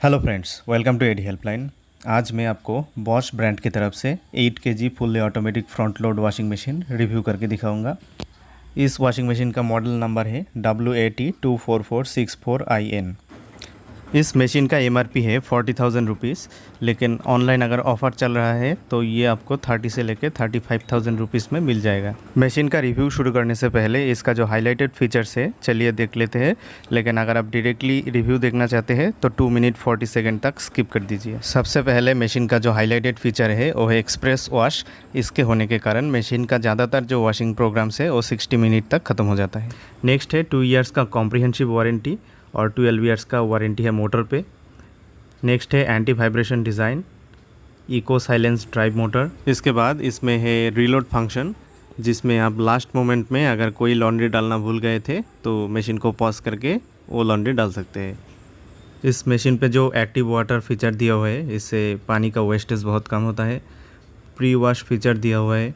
Hello friends, welcome to AD helpline. आज मैं आपको बॉश ब्रांड की तरफ से 8 KG fully automatic front load washing machine review करके दिखाऊंगा। इस वॉशिंग मशीन का मॉडल नंबर है WAT24464IN। इस मशीन का MRP है 40,000 रुपीज़, लेकिन ऑनलाइन अगर ऑफ़र चल रहा है तो ये आपको 30 से लेकर 35,000 रुपीज़ में मिल जाएगा। मशीन का रिव्यू शुरू करने से पहले इसका जो हाईलाइटेड फीचर्स है चलिए देख लेते हैं, लेकिन अगर आप डायरेक्टली रिव्यू देखना चाहते हैं तो 2 मिनट 40 सेकेंड तक स्किप कर दीजिए। सबसे पहले मशीन का जो हाईलाइटेड फीचर है वो है एक्सप्रेस वॉश। इसके होने के कारण मशीन का ज़्यादातर जो वॉशिंग प्रोग्राम्स है वो 60 मिनट तक ख़त्म हो जाता है। नेक्स्ट है 2 ईयर्स का कॉम्प्रिहेंसिव वारंटी और 12 ईयर्स का वारंटी है मोटर पे। नेक्स्ट है anti vibration design, eco silence drive motor. इसके बाद इसमें है रीलोड फंक्शन, जिसमें आप लास्ट मोमेंट में अगर कोई लॉन्ड्री डालना भूल गए थे तो मशीन को पॉज करके वो लॉन्ड्री डाल सकते हैं। इस मशीन पे जो एक्टिव वाटर फीचर दिया हुआ है इससे पानी का वेस्टेज बहुत कम होता है। प्री वॉश फीचर दिया हुआ है।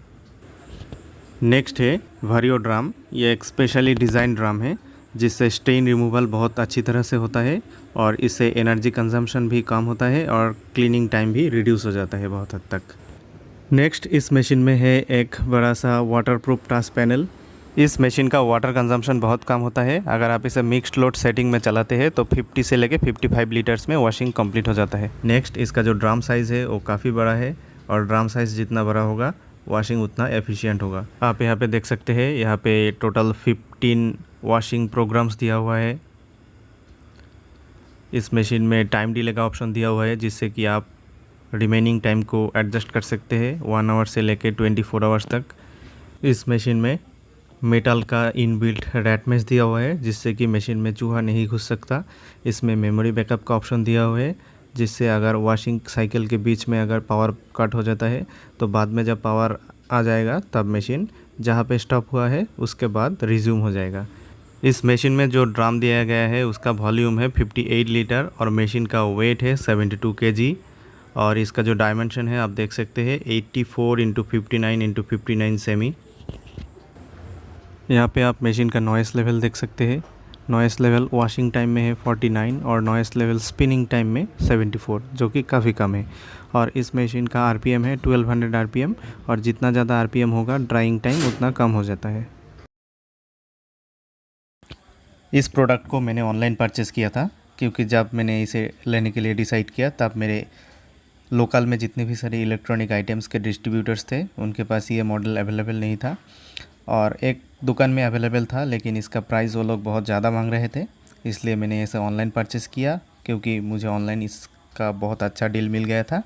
नेक्स्ट है वारियो ड्राम। ये एक स्पेशली डिज़ाइन ड्राम है जिससे स्टेन रिमूवल बहुत अच्छी तरह से होता है और इससे एनर्जी कंजम्पशन भी कम होता है और क्लीनिंग टाइम भी रिड्यूस हो जाता है बहुत हद तक। नेक्स्ट इस मशीन में है एक बड़ा सा वाटरप्रूफ टास्क पैनल। इस मशीन का वाटर कंजम्पशन बहुत कम होता है। अगर आप इसे मिक्स्ड लोड सेटिंग में चलाते हैं तो 50 से लेके 55 लीटर्स में वॉशिंग कंप्लीट हो जाता है। नेक्स्ट इसका जो ड्राम साइज़ है वो काफ़ी बड़ा है और ड्राम साइज़ जितना बड़ा होगा वॉशिंग उतना एफिशिएंट होगा। आप यहाँ पे देख सकते हैं, यहाँ पे टोटल 15 वॉशिंग प्रोग्राम्स दिया हुआ है। इस मशीन में टाइम डिले का ऑप्शन दिया हुआ है जिससे कि आप रिमेनिंग टाइम को एडजस्ट कर सकते हैं 1 आवर से लेके 24 आवर्स तक। इस मशीन में मेटल का इनबिल्ट रैट मेश दिया हुआ है जिससे कि मशीन में चूहा नहीं घुस सकता। इसमें मेमोरी बैकअप का ऑप्शन दिया हुआ है जिससे अगर वॉशिंग साइकिल के बीच में अगर पावर कट हो जाता है तो बाद में जब पावर आ जाएगा तब मशीन जहाँ पे स्टॉप हुआ है उसके बाद रिज्यूम हो जाएगा। इस मशीन में जो ड्राम दिया गया है उसका वॉल्यूम है 58 लीटर और मशीन का वेट है 72 केजी और इसका जो डायमेंशन है आप देख सकते हैं 84x59x59 सेमी। यहाँ पे आप मशीन का नॉइस लेवल देख सकते हैं। नॉइस लेवल वॉशिंग टाइम में है 49 और नॉइस लेवल स्पिनिंग टाइम में 74, जो कि काफ़ी कम है। और इस मशीन का RPM है 1200 RPM और जितना ज़्यादा RPM होगा ड्राइंग टाइम उतना कम हो जाता है। इस प्रोडक्ट को मैंने ऑनलाइन परचेज़ किया था क्योंकि जब मैंने इसे लेने के लिए डिसाइड किया तब मेरे लोकल में जितने भी सारे इलेक्ट्रॉनिक आइटम्स के डिस्ट्रीब्यूटर्स थे उनके पास ये मॉडल अवेलेबल नहीं था और एक दुकान में अवेलेबल था, लेकिन इसका प्राइस वो लोग बहुत ज़्यादा मांग रहे थे, इसलिए मैंने इसे ऑनलाइन परचेज़ किया क्योंकि मुझे ऑनलाइन इसका बहुत अच्छा डील मिल गया था।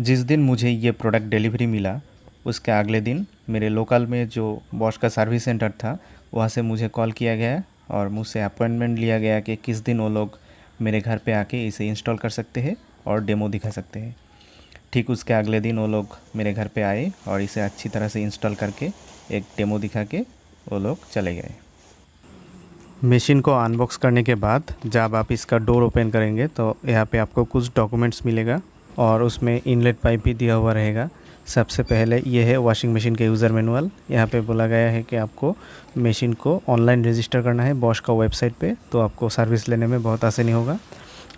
जिस दिन मुझे ये प्रोडक्ट डिलीवरी मिला उसके अगले दिन मेरे लोकल में जो बॉश का सर्विस सेंटर था वहाँ से मुझे कॉल किया गया और मुझसे अपॉइंटमेंट लिया गया कि किस दिन वो लोग मेरे घर पे आके इसे इंस्टॉल कर सकते हैं और डेमो दिखा सकते हैं। ठीक उसके अगले दिन वो लोग मेरे घर पे आए और इसे अच्छी तरह से इंस्टॉल करके एक डेमो दिखा के वो लोग चले गए। मशीन को अनबॉक्स करने के बाद जब आप इसका डोर ओपन करेंगे तो यहाँ पे आपको कुछ डॉक्यूमेंट्स मिलेगा और उसमें इनलेट पाइप भी दिया हुआ रहेगा। सबसे पहले ये है वॉशिंग मशीन के यूज़र मैनुअल। यहाँ पे बोला गया है कि आपको मशीन को ऑनलाइन रजिस्टर करना है बॉश का वेबसाइट पे, तो आपको सर्विस लेने में बहुत आसानी होगा।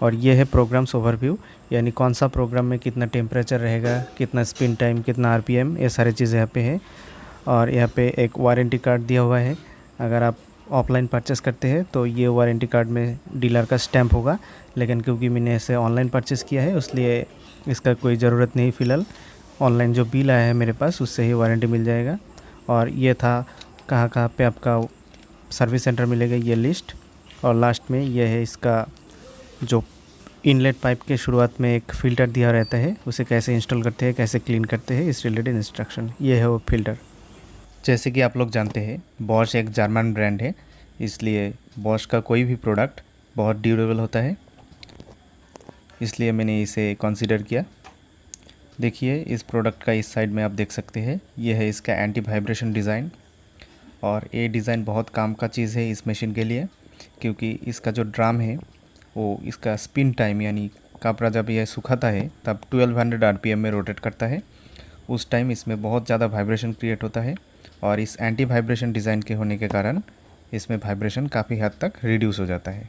और ये है प्रोग्राम्स ओवरव्यू, यानी कौन सा प्रोग्राम में कितना टेम्परेचर रहेगा, कितना स्पिन टाइम, कितना RPM, ये सारी चीज़ें यहाँ पे है। और यहाँ पे एक वारंटी कार्ड दिया हुआ है। अगर आप ऑफलाइन परचेस करते हैं तो ये वारंटी कार्ड में डीलर का स्टैम्प होगा, लेकिन क्योंकि मैंने इसे ऑनलाइन परचेस किया है इसलिए इसका कोई ज़रूरत नहीं फ़िलहाल। ऑनलाइन जो बिल आया है मेरे पास उससे ही वारंटी मिल जाएगा। और ये था कहाँ कहाँ पे आपका सर्विस सेंटर मिलेगा ये लिस्ट। और लास्ट में ये है इसका जो इनलेट पाइप के शुरुआत में एक फ़िल्टर दिया रहता है, उसे कैसे इंस्टॉल करते हैं, कैसे क्लीन करते हैं, इस रिलेटेड इंस्ट्रक्शन। ये है वो फ़िल्टर। जैसे कि आप लोग जानते हैं बॉश एक जर्मन ब्रांड है, इसलिए बॉश का कोई भी प्रोडक्ट बहुत ड्यूरेबल होता है, इसलिए मैंने इसे कंसीडर किया। देखिए इस प्रोडक्ट का इस साइड में आप देख सकते हैं, ये है इसका एंटी वाइब्रेशन डिज़ाइन। और ये डिज़ाइन बहुत काम का चीज़ है इस मशीन के लिए, क्योंकि इसका जो ड्राम है वो इसका स्पिन टाइम यानी कपड़ा जब यह सुखाता है तब 1200 RPM में रोटेट करता है। उस टाइम इसमें बहुत ज़्यादा वाइब्रेशन क्रिएट होता है और इस एंटी वाइब्रेशन डिज़ाइन के होने के कारण इसमें वाइब्रेशन काफ़ी हद तक रिड्यूस हो जाता है।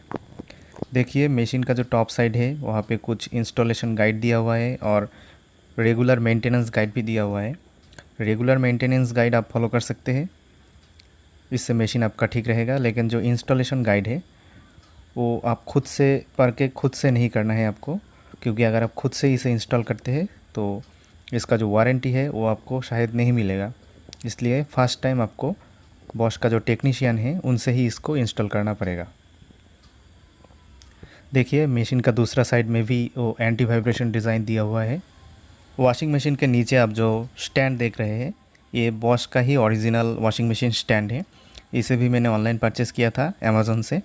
देखिए मशीन का जो टॉप साइड है वहाँ पे कुछ इंस्टॉलेशन गाइड दिया हुआ है और रेगुलर मेंटेनेंस गाइड भी दिया हुआ है। रेगुलर मेंटेनेंस गाइड आप फॉलो कर सकते हैं, इससे मशीन आपका ठीक रहेगा। लेकिन जो इंस्टॉलेशन गाइड है वो आप खुद से पढ़ के खुद से नहीं करना है आपको, क्योंकि अगर आप खुद से इसे इंस्टॉल करते हैं तो इसका जो वारंटी है वो आपको शायद नहीं मिलेगा। इसलिए फर्स्ट टाइम आपको बॉश का जो टेक्नीशियन है उनसे ही इसको इंस्टॉल करना पड़ेगा। देखिए मशीन का दूसरा साइड में भी वो एंटी वाइब्रेशन डिज़ाइन दिया हुआ है। वॉशिंग मशीन के नीचे आप जो स्टैंड देख रहे हैं ये बॉश का ही ओरिजिनल वॉशिंग मशीन स्टैंड है। इसे भी मैंने ऑनलाइन परचेज़ किया था अमेज़न से,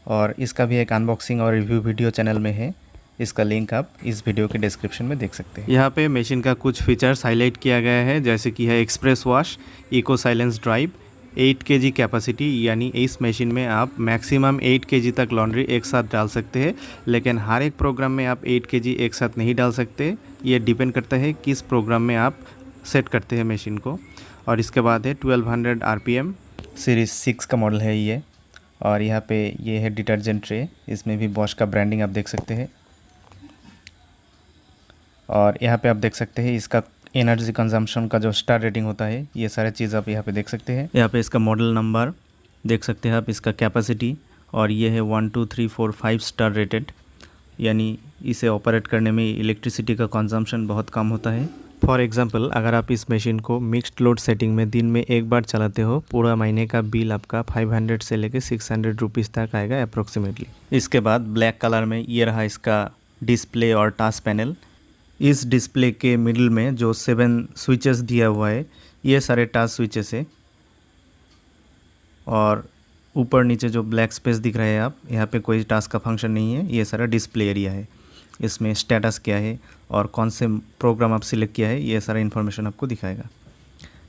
और इसका भी एक अनबॉक्सिंग और रिव्यू वीडियो चैनल में है। इसका लिंक आप इस वीडियो के डिस्क्रिप्शन में देख सकते हैं। यहाँ पे मशीन का कुछ फीचर्स हाईलाइट किया गया है, जैसे कि है express wash, eco silence drive, 8 kg capacity, यानी इस मशीन में आप मैक्सिमम 8 kg तक लॉन्ड्री एक साथ डाल सकते हैं। लेकिन हर एक प्रोग्राम में आप 8 kg एक साथ नहीं डाल सकते, ये डिपेंड करता है किस प्रोग्राम में आप सेट करते हैं मशीन को। और इसके बाद है 1200 RPM, सीरीज़ 6 का मॉडल है ये। और यहाँ पे ये है डिटर्जेंट ट्रे, इसमें भी बॉश का ब्रांडिंग आप देख सकते हैं। और यहाँ पे आप देख सकते हैं इसका एनर्जी कंजम्पशन का जो स्टार रेटिंग होता है, ये सारे चीज़ आप यहाँ पे देख सकते हैं। यहाँ पे इसका मॉडल नंबर देख सकते हैं आप, इसका कैपेसिटी, और ये है 1 2 3 4 5 स्टार रेटेड, यानी इसे ऑपरेट करने में इलेक्ट्रिसिटी का कंजम्पशन बहुत कम होता है। फॉर एग्जांपल अगर आप इस मशीन को मिक्स्ड लोड सेटिंग में दिन में एक बार चलाते हो, पूरा महीने का बिल आपका 500 से लेके 600 रुपीज़ तक आएगा अप्रोक्सीमेटली। इसके बाद ब्लैक कलर में ये रहा इसका डिस्प्ले और टच पैनल। इस डिस्प्ले के मिडिल में जो 7 स्विचेस दिया हुआ है, ये सारे टच स्विचेस है। और ऊपर नीचे जो ब्लैक स्पेस दिख रहा है आप, यहाँ पे कोई टास्क का फंक्शन नहीं है, ये सारा डिस्प्ले एरिया है। इसमें स्टेटस क्या है और कौन से प्रोग्राम आप सिलेक्ट किया है, ये सारा इन्फॉर्मेशन आपको दिखाएगा।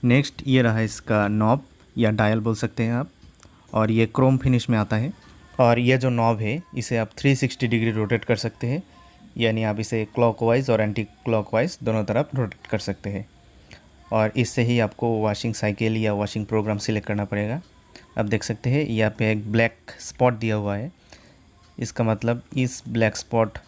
नेक्स्ट ये रहा इसका नॉब या डायल बोल सकते हैं आप, और ये क्रोम फिनिश में आता है। और ये जो नॉब है इसे आप 360 डिग्री रोटेट कर सकते हैं, यानी आप इसे क्लॉकवाइज और एंटी क्लॉकवाइज दोनों तरफ रोटेट कर सकते हैं। और इससे ही आपको वॉशिंग साइकिल या वॉशिंग प्रोग्राम सिलेक्ट करना पड़ेगा। आप देख सकते हैं यहाँ पे एक ब्लैक स्पॉट दिया हुआ है, इसका मतलब इस ब्लैक स्पॉट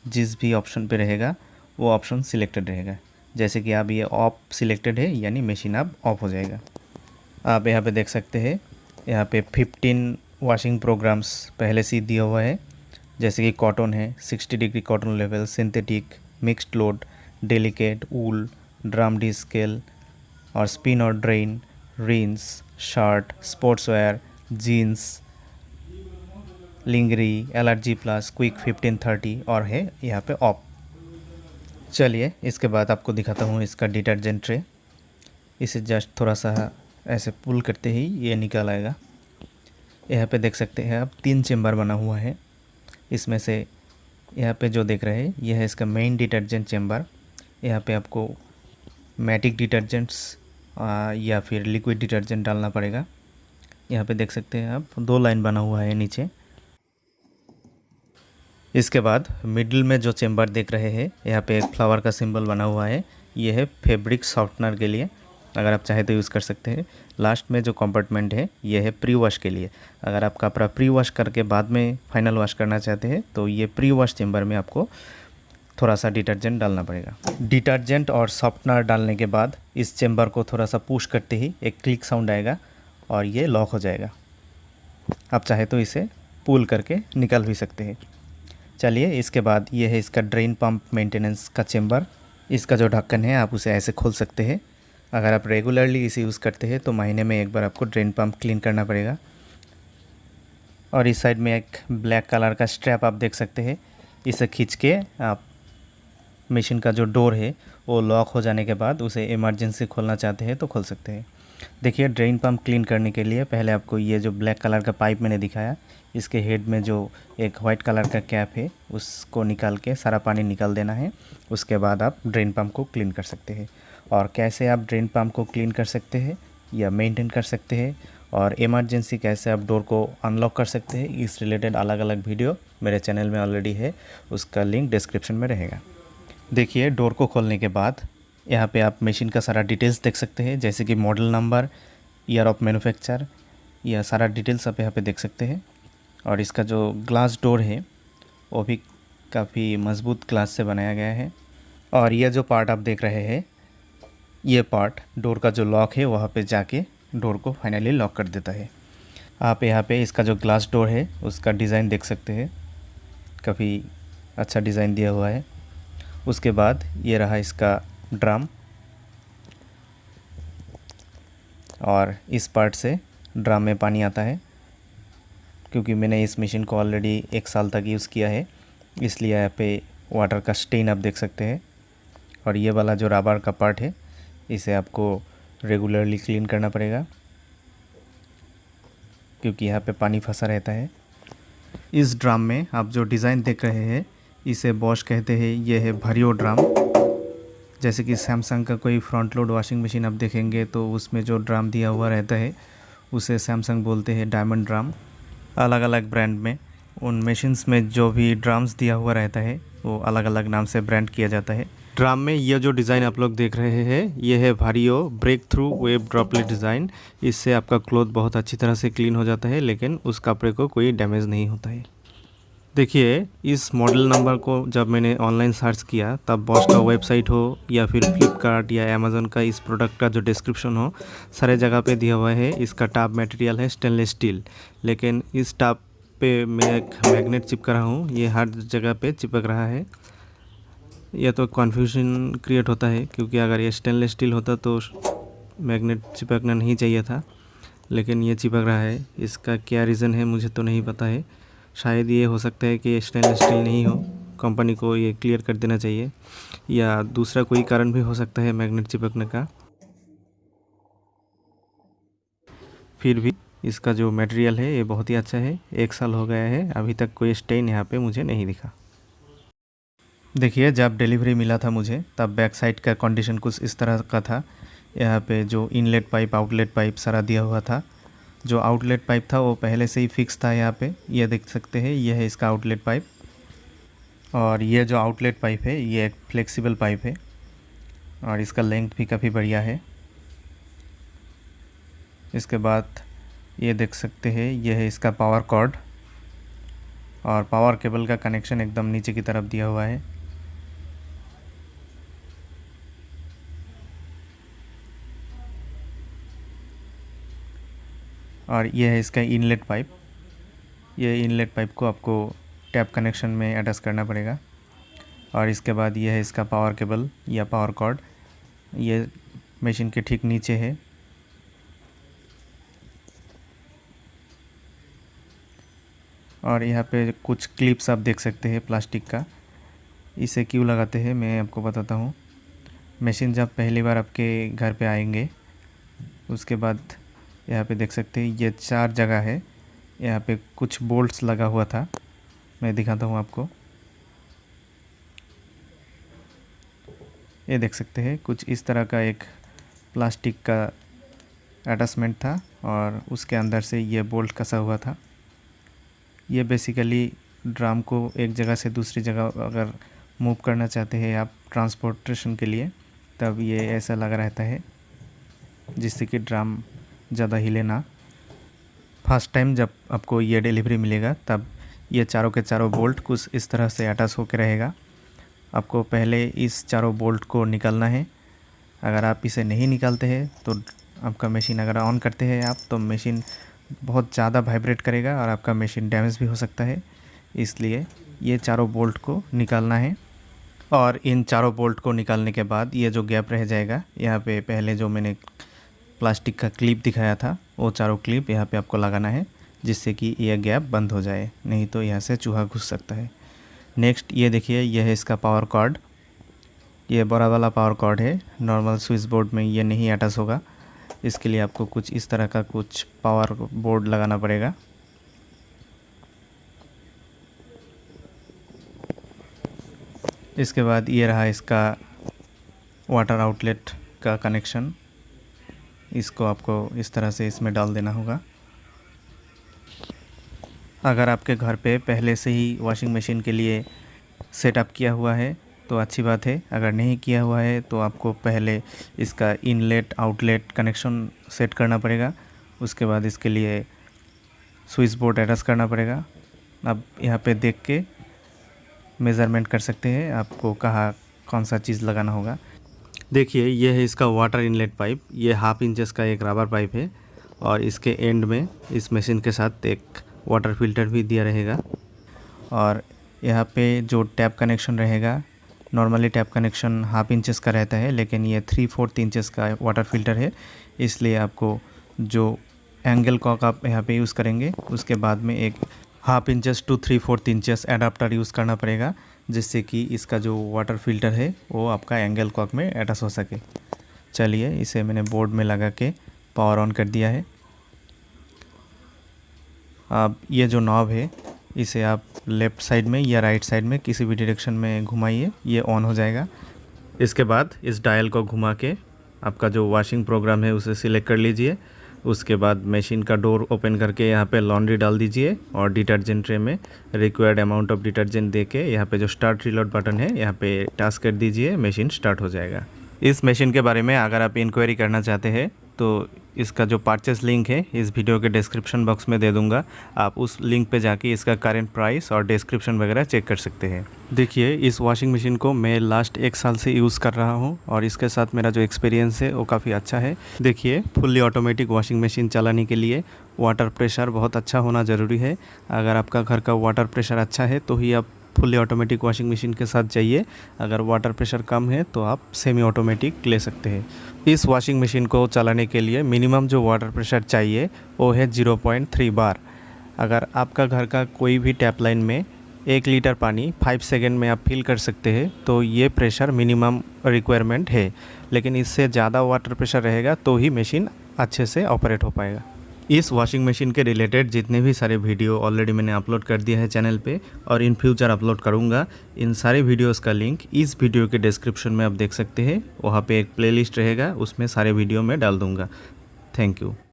जिस भी ऑप्शन पे रहेगा वो ऑप्शन सिलेक्टेड रहेगा। जैसे कि आप ये ऑफ सिलेक्टेड है, यानी मशीन अब ऑफ हो जाएगा। आप यहाँ पे देख सकते हैं यहाँ पे 15 वॉशिंग प्रोग्राम्स पहले से दिया हुआ है, जैसे कि कॉटन है 60 degree cotton level, synthetic, mixed load, delicate, wool, drum descale, और स्पिन और drain, rinse, shirt, sportswear, jeans, lingerie, allergy plus, quick 1530, और है यहाँ पे ऑफ। चलिए इसके बाद आपको दिखाता हूँ इसका डिटर्जेंट ट्रे। इसे जस्ट थोड़ा सा ऐसे पुल करते ही ये निकल आएगा। यहाँ पे देख सकते हैं आप 3 चेम्बर बना हुआ है। इसमें से यहाँ पे जो देख रहे हैं ये है इसका मेन डिटर्जेंट चेम्बर। यहाँ पे आपको मैटिक डिटर्जेंट्स या फिर लिक्विड डिटर्जेंट डालना पड़ेगा। यहाँ पे देख सकते हैं आप 2 लाइन बना हुआ है नीचे। इसके बाद मिडिल में जो चेम्बर देख रहे हैं यहाँ पे एक फ्लावर का सिंबल बना हुआ है, ये है फैब्रिक सॉफ्टनर के लिए, अगर आप चाहे तो यूज़ कर सकते हैं। लास्ट में जो कंपार्टमेंट है ये है प्री वॉश के लिए, अगर आप कपड़ा प्री वॉश करके बाद में फाइनल वॉश करना चाहते हैं तो ये प्री वॉश चेम्बर में आपको थोड़ा सा डिटर्जेंट डालना पड़ेगा। डिटर्जेंट और सॉफ्टनर डालने के बाद इस चेम्बर को थोड़ा सा पुश करते ही एक क्लिक साउंड आएगा और ये लॉक हो जाएगा। आप चाहे तो इसे पुल करके निकाल भी सकते हैं। चलिए इसके बाद ये है इसका ड्रेन पंप मेंटेनेंस का चेम्बर। इसका जो ढक्कन है आप उसे ऐसे खोल सकते हैं। अगर आप रेगुलरली इसे यूज़ करते हैं तो महीने में एक बार आपको ड्रेन पंप क्लीन करना पड़ेगा। और इस साइड में एक ब्लैक कलर का स्ट्रैप आप देख सकते हैं, इसे खींच के आप मशीन का जो डोर है वो लॉक हो जाने के बाद उसे इमरजेंसी खोलना चाहते हैं तो खोल सकते हैं। देखिए ड्रेन पंप क्लीन करने के लिए पहले आपको ये जो ब्लैक कलर का पाइप मैंने दिखाया, इसके हेड में जो एक वाइट कलर का कैप है उसको निकाल के सारा पानी निकाल देना है। उसके बाद आप ड्रेन पंप को क्लीन कर सकते हैं। और कैसे आप ड्रेन पंप को क्लीन कर सकते हैं या मेंटेन कर सकते हैं और इमरजेंसी कैसे आप डोर को अनलॉक कर सकते हैं, इस रिलेटेड अलग अलग वीडियो मेरे चैनल में ऑलरेडी है, उसका लिंक डिस्क्रिप्शन में रहेगा। देखिए डोर को खोलने के बाद यहाँ पे आप मशीन का सारा डिटेल्स देख सकते हैं, जैसे कि model number, year of manufacture, यह सारा डिटेल्स आप यहाँ पे देख सकते हैं। और इसका जो ग्लास डोर है वो भी काफ़ी मज़बूत ग्लास से बनाया गया है। और ये जो पार्ट आप देख रहे हैं, ये पार्ट डोर का जो लॉक है वहाँ पे जाके डोर को फाइनली लॉक कर देता है। आप यहाँ पे इसका जो ग्लास डोर है उसका डिज़ाइन देख सकते हैं, काफ़ी अच्छा डिज़ाइन दिया हुआ है। उसके बाद ये रहा इसका ड्रम, और इस पार्ट से ड्रम में पानी आता है। क्योंकि मैंने इस मशीन को ऑलरेडी 1 साल तक यूज़ किया है, इसलिए यहाँ पे वाटर का स्टेन आप देख सकते हैं। और ये वाला जो रबर का पार्ट है इसे आपको रेगुलरली क्लीन करना पड़ेगा, क्योंकि यहाँ पे पानी फंसा रहता है। इस ड्रम में आप जो डिज़ाइन देख रहे हैं इसे बॉश कहते हैं। ये है भरियो ड्रम। जैसे कि सैमसंग का कोई फ्रंट लोड वॉशिंग मशीन आप देखेंगे तो उसमें जो ड्रम दिया हुआ रहता है उसे सैमसंग बोलते हैं डायमंड ड्रम। अलग अलग ब्रांड में उन मशीन्स में जो भी ड्रम्स दिया हुआ रहता है वो अलग अलग नाम से ब्रांड किया जाता है। ड्रम में ये जो डिज़ाइन आप लोग देख रहे हैं ये है भारियो break through web droplet design. इससे आपका क्लॉथ बहुत अच्छी तरह से क्लीन हो जाता है, लेकिन उस कपड़े को कोई डैमेज नहीं होता है। देखिए, इस मॉडल नंबर को जब मैंने ऑनलाइन सर्च किया तब बॉश का वेबसाइट हो या फिर फ्लिपकार्ट या अमेज़न का इस प्रोडक्ट का जो डिस्क्रिप्शन हो, सारे जगह पे दिया हुआ है इसका टॉप मटेरियल है स्टेनलेस स्टील। लेकिन इस टॉप पे मैं एक मैग्नेट चिपका रहा हूँ, ये हर जगह पे चिपक रहा है। यह तो कन्फ्यूजन क्रिएट होता है, क्योंकि अगर ये स्टेनलेस स्टील होता तो मैग्नेट चिपकना नहीं चाहिए था, लेकिन ये चिपक रहा है। इसका क्या रीज़न है मुझे तो नहीं पता है। शायद ये हो सकता है कि ये स्टेनलेस स्टील नहीं हो, कंपनी को ये क्लियर कर देना चाहिए, या दूसरा कोई कारण भी हो सकता है मैग्नेट चिपकने का। फिर भी इसका जो मटेरियल है ये बहुत ही अच्छा है। 1 साल हो गया है, अभी तक कोई स्टेन यहाँ पे मुझे नहीं दिखा। देखिए, जब डिलीवरी मिला था मुझे तब बैक साइड का कंडीशन कुछ इस तरह का था। यहाँ पे जो इनलेट पाइप आउटलेट पाइप सारा दिया हुआ था। जो आउटलेट पाइप था वो पहले से ही फिक्स था। यहाँ पे ये देख सकते हैं, ये है इसका आउटलेट पाइप। और ये जो आउटलेट पाइप है ये एक फ्लेक्सिबल पाइप है और इसका लेंथ भी काफ़ी बढ़िया है। इसके बाद ये देख सकते हैं, ये है इसका पावर कॉर्ड, और पावर केबल का कनेक्शन एकदम नीचे की तरफ दिया हुआ है। और ये है इसका इनलेट पाइप। ये इनलेट पाइप को आपको टैप कनेक्शन में अटैच करना पड़ेगा। और इसके बाद ये है इसका पावर केबल या पावर कॉर्ड, ये मशीन के ठीक नीचे है। और यहाँ पे कुछ क्लिप्स आप देख सकते हैं प्लास्टिक का। इसे क्यों लगाते हैं मैं आपको बताता हूँ। मशीन जब पहली बार आपके घर पे आएंगे उसके बाद यहाँ पे देख सकते हैं ये 4 जगह है। यहाँ पे कुछ बोल्ट्स लगा हुआ था, मैं दिखाता हूँ आपको। ये देख सकते हैं कुछ इस तरह का एक प्लास्टिक का अटैचमेंट था और उसके अंदर से ये बोल्ट कसा हुआ था। ये बेसिकली ड्रम को एक जगह से दूसरी जगह अगर मूव करना चाहते हैं आप ट्रांसपोर्टेशन के लिए, तब ये ऐसा लगा रहता है जिससे कि ड्रम ज़्यादा हिले ना। फर्स्ट टाइम जब आपको ये डिलीवरी मिलेगा तब ये चारों के चारों बोल्ट कुछ इस तरह से अटैच होकर रहेगा। आपको पहले इस चारों बोल्ट को निकालना है। अगर आप इसे नहीं निकालते हैं तो आपका मशीन, अगर ऑन करते हैं आप तो मशीन बहुत ज़्यादा वाइब्रेट करेगा और आपका मशीन डैमेज भी हो सकता है। इसलिए ये चारों बोल्ट को निकालना है। और इन चारों बोल्ट को निकालने के बाद ये जो गैप रह जाएगा, यहाँ पे पहले जो मैंने प्लास्टिक का क्लिप दिखाया था वो चारों क्लिप यहाँ पे आपको लगाना है, जिससे कि यह गैप बंद हो जाए, नहीं तो यहाँ से चूहा घुस सकता है। नेक्स्ट ये देखिए, यह है इसका पावर कॉर्ड। ये बड़ा वाला पावर कॉर्ड है, नॉर्मल स्विच बोर्ड में ये नहीं अटैच होगा। इसके लिए आपको कुछ इस तरह का कुछ पावर बोर्ड लगाना पड़ेगा। इसके बाद ये रहा इसका वाटर आउटलेट का कनेक्शन। इसको आपको इस तरह से इसमें डाल देना होगा। अगर आपके घर पे पहले से ही वॉशिंग मशीन के लिए सेटअप किया हुआ है तो अच्छी बात है। अगर नहीं किया हुआ है तो आपको पहले इसका इनलेट आउटलेट कनेक्शन सेट करना पड़ेगा। उसके बाद इसके लिए स्विच बोर्ड अटैच करना पड़ेगा। अब यहाँ पे देख के मेज़रमेंट कर सकते हैं आपको कहाँ कौन सा चीज़ लगाना होगा। देखिए ये है इसका वाटर इनलेट पाइप। ये 1/2 इंचेस का एक रबर पाइप है और इसके एंड में इस मशीन के साथ एक वाटर फिल्टर भी दिया रहेगा। और यहाँ पे जो टैप कनेक्शन रहेगा, नॉर्मली टैप कनेक्शन 1/2 इंचेस का रहता है, लेकिन ये 3/4 इंचेस का वाटर फिल्टर है, इसलिए आपको जो एंगल कॉक आप यहाँ पे यूज़ करेंगे उसके बाद में एक 1/2 inches to 3/4 inches adaptor use करना पड़ेगा, जिससे कि इसका जो वाटर फिल्टर है वो आपका एंगल कॉक में अटैच हो सके। चलिए इसे मैंने बोर्ड में लगा के पावर ऑन कर दिया है। अब ये जो नॉब है इसे आप लेफ़्ट साइड में या राइट साइड में किसी भी डायरेक्शन में घुमाइए, ये ऑन हो जाएगा। इसके बाद इस डायल को घुमा के आपका जो वॉशिंग प्रोग्राम है उसे सिलेक्ट कर लीजिए। उसके बाद मशीन का डोर ओपन करके यहाँ पे लॉन्ड्री डाल दीजिए और डिटर्जेंट ट्रे में रिक्वायर्ड अमाउंट ऑफ डिटर्जेंट दे के यहाँ पे जो स्टार्ट रीलोड बटन है यहाँ पे टच कर दीजिए, मशीन स्टार्ट हो जाएगा। इस मशीन के बारे में अगर आप इंक्वायरी करना चाहते हैं तो इसका जो परचेस लिंक है इस वीडियो के डिस्क्रिप्शन बॉक्स में दे दूंगा। आप उस लिंक पे जाके इसका करंट प्राइस और डिस्क्रिप्शन वगैरह चेक कर सकते हैं। देखिए इस वॉशिंग मशीन को मैं लास्ट 1 साल से यूज़ कर रहा हूँ और इसके साथ मेरा जो एक्सपीरियंस है वो काफ़ी अच्छा है। देखिए फुल्ली ऑटोमेटिक वॉशिंग मशीन चलाने के लिए वाटर प्रेशर बहुत अच्छा होना ज़रूरी है। अगर आपका घर का वाटर प्रेशर अच्छा है तो ही आप फुल्ली ऑटोमेटिक वॉशिंग मशीन के साथ जाइए। अगर वाटर प्रेशर कम है तो आप सेमी ऑटोमेटिक ले सकते हैं। इस वॉशिंग मशीन को चलाने के लिए मिनिमम जो वाटर प्रेशर चाहिए वो है 0.3 बार। अगर आपका घर का कोई भी टैप लाइन में 1 लीटर पानी 5 सेकेंड में आप फिल कर सकते हैं तो ये प्रेशर मिनिमम रिक्वायरमेंट है, लेकिन इससे ज़्यादा वाटर प्रेशर रहेगा तो ही मशीन अच्छे से ऑपरेट हो पाएगा। इस वॉशिंग मशीन के रिलेटेड जितने भी सारे वीडियो ऑलरेडी मैंने अपलोड कर दिया है चैनल पे और इन फ्यूचर अपलोड करूँगा, इन सारे वीडियोस का लिंक इस वीडियो के डिस्क्रिप्शन में आप देख सकते हैं। वहाँ पे एक प्लेलिस्ट रहेगा, उसमें सारे वीडियो मैं डाल दूँगा। Thank you.